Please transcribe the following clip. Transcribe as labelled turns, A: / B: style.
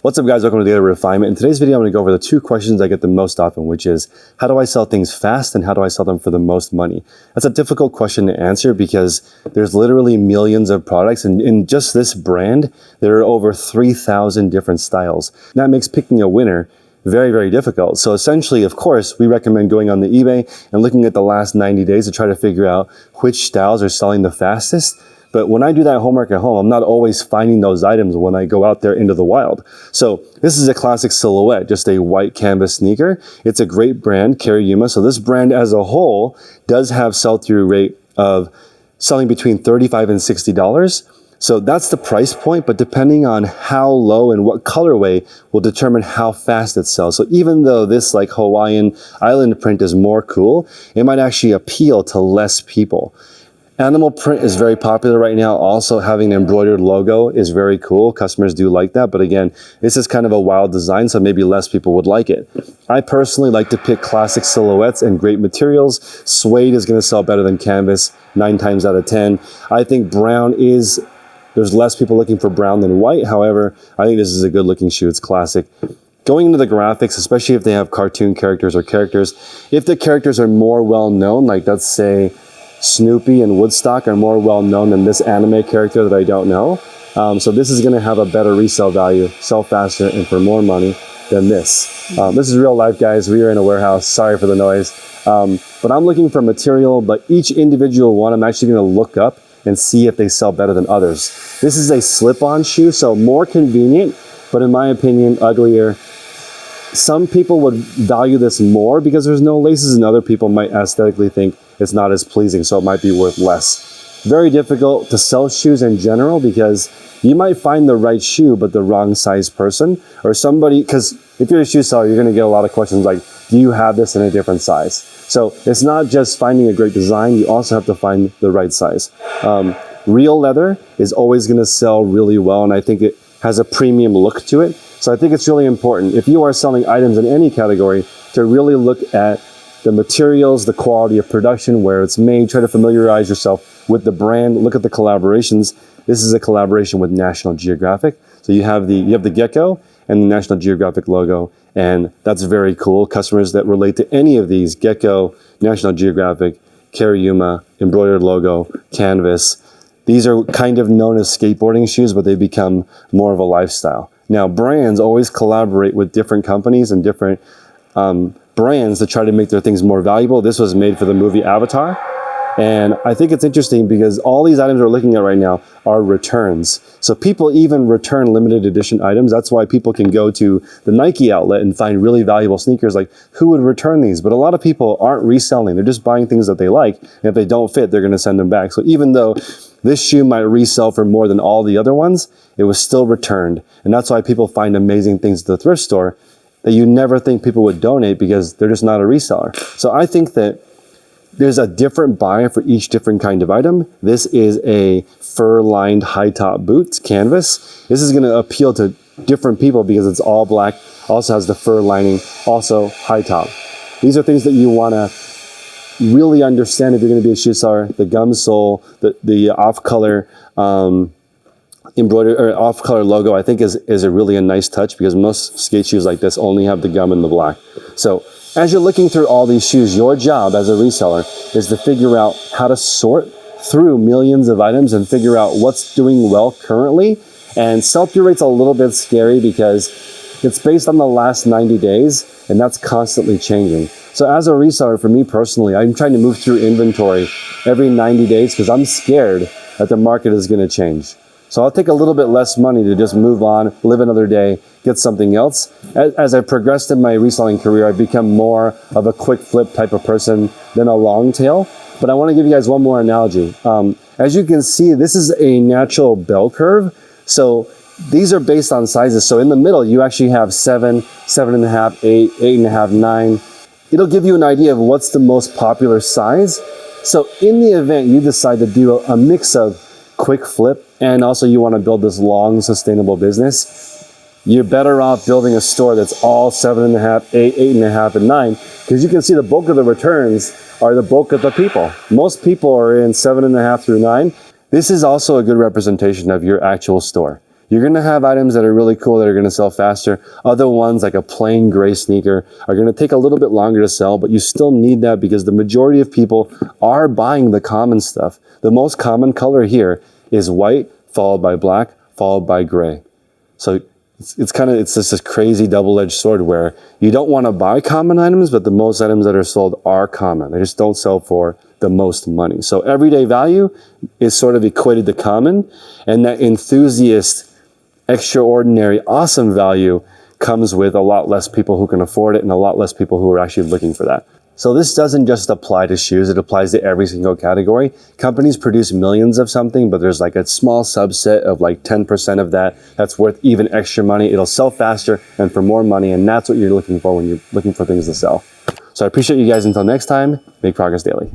A: What's up guys, welcome to the Other Refinement. In today's video I'm going to go over the two questions I get the most often, which is how do I sell things fast and how do I sell them for the most money? That's a difficult question to answer because there's literally millions of products, and in just this brand there are over 3,000 different styles. That makes picking a winner very, very difficult. So essentially, of course, we recommend going on the eBay and looking at the last 90 days to try to figure out which styles are selling the fastest. But when I do that homework at home, I'm not always finding those items when I go out there into the wild. So this is a classic silhouette, just a white canvas sneaker. It's a great brand, Yuma. So this brand as a whole does have sell-through rate of selling between $35 and $60. So that's the price point, but depending on how low and what colorway will determine how fast it sells. So even though this like Hawaiian island print is more cool, it might actually appeal to less people. Animal print is very popular right now. Also having an embroidered logo is very cool. Customers do like that. But again, this is kind of a wild design, so maybe less people would like it. I personally like to pick classic silhouettes and great materials. Suede is going to sell better than canvas 9 times out of 10. I think there's less people looking for brown than white. However, I think this is a good looking shoe. It's classic. Going into the graphics, especially if they have cartoon characters or characters, if the characters are more well known, like let's say Snoopy and Woodstock are more well known than this anime character that I don't know. So this is going to have a better resale value, sell faster and for more money than this. This is real life, guys. We are in a warehouse. Sorry for the noise. But I'm looking for material, but each individual one I'm actually going to look up and see if they sell better than others. This is a slip-on shoe, so more convenient, but in my opinion, uglier. Some people would value this more because there's no laces, and other people might aesthetically think it's not as pleasing, so it might be worth less. Very difficult to sell shoes in general because you might find the right shoe but the wrong size person or somebody, because if you're a shoe seller, you're going to get a lot of questions like, do you have this in a different size? So it's not just finding a great design, you also have to find the right size. Real leather is always going to sell really well, and I think it has a premium look to it. So I think it's really important, if you are selling items in any category, to really look at the materials, the quality of production, where it's made. Try to familiarize yourself with the brand. Look at the collaborations. This is a collaboration with National Geographic. So you have the gecko and the National Geographic logo, and that's very cool. Customers that relate to any of these, gecko, National Geographic, Yuma, embroidered logo, canvas, these are kind of known as skateboarding shoes, but they become more of a lifestyle. Now, brands always collaborate with different companies and different brands to try to make their things more valuable. This was made for the movie Avatar. And I think it's interesting because all these items we're looking at right now are returns. So people even return limited edition items. That's why people can go to the Nike outlet and find really valuable sneakers. Like, who would return these? But a lot of people aren't reselling. They're just buying things that they like. And if they don't fit, they're going to send them back. So even though this shoe might resell for more than all the other ones, it was still returned. And that's why people find amazing things at the thrift store that you never think people would donate because they're just not a reseller. So I think that there's a different buyer for each different kind of item. This is a fur-lined high-top boot, canvas. This is going to appeal to different people because it's all black, also has the fur lining, also high-top. These are things that you want to really understand if you're going to be a shoe seller. The gum sole, the off-color embroidered or off-color logo, I think is a really nice touch because most skate shoes like this only have the gum and the black. So as you're looking through all these shoes, your job as a reseller is to figure out how to sort through millions of items and figure out what's doing well currently. And sell-through rate's a little bit scary because it's based on the last 90 days and that's constantly changing. So as a reseller, for me personally, I'm trying to move through inventory every 90 days because I'm scared that the market is going to change. So I'll take a little bit less money to just move on, live another day, get something else. As I progressed in my reselling career, I've become more of a quick flip type of person than a long tail. But I want to give you guys one more analogy. As you can see, this is a natural bell curve. So these are based on sizes. So in the middle, you actually have 7, 7.5, 8, 8.5, 9. It'll give you an idea of what's the most popular size. So in the event you decide to do a mix of quick flip and also you want to build this long sustainable business, you're better off building a store that's all 7.5, 8, 8.5, and 9, because you can see the bulk of the returns are the bulk of the people. Most people are in 7.5 through 9. This is also a good representation of your actual store. You're going to have items that are really cool that are going to sell faster. Other ones, like a plain gray sneaker, are going to take a little bit longer to sell, but you still need that because the majority of people are buying the common stuff. The most common color here is white, followed by black, followed by gray. So it's just this crazy double-edged sword where you don't want to buy common items, but the most items that are sold are common. They just don't sell for the most money. So everyday value is sort of equated to common, and that enthusiast, extraordinary, awesome value comes with a lot less people who can afford it and a lot less people who are actually looking for that. So this doesn't just apply to shoes, it applies to every single category. Companies produce millions of something, but there's like a small subset of like 10% of that that's worth even extra money. It'll sell faster and for more money, and that's what you're looking for when you're looking for things to sell. So I appreciate you guys. Until next time, make progress daily.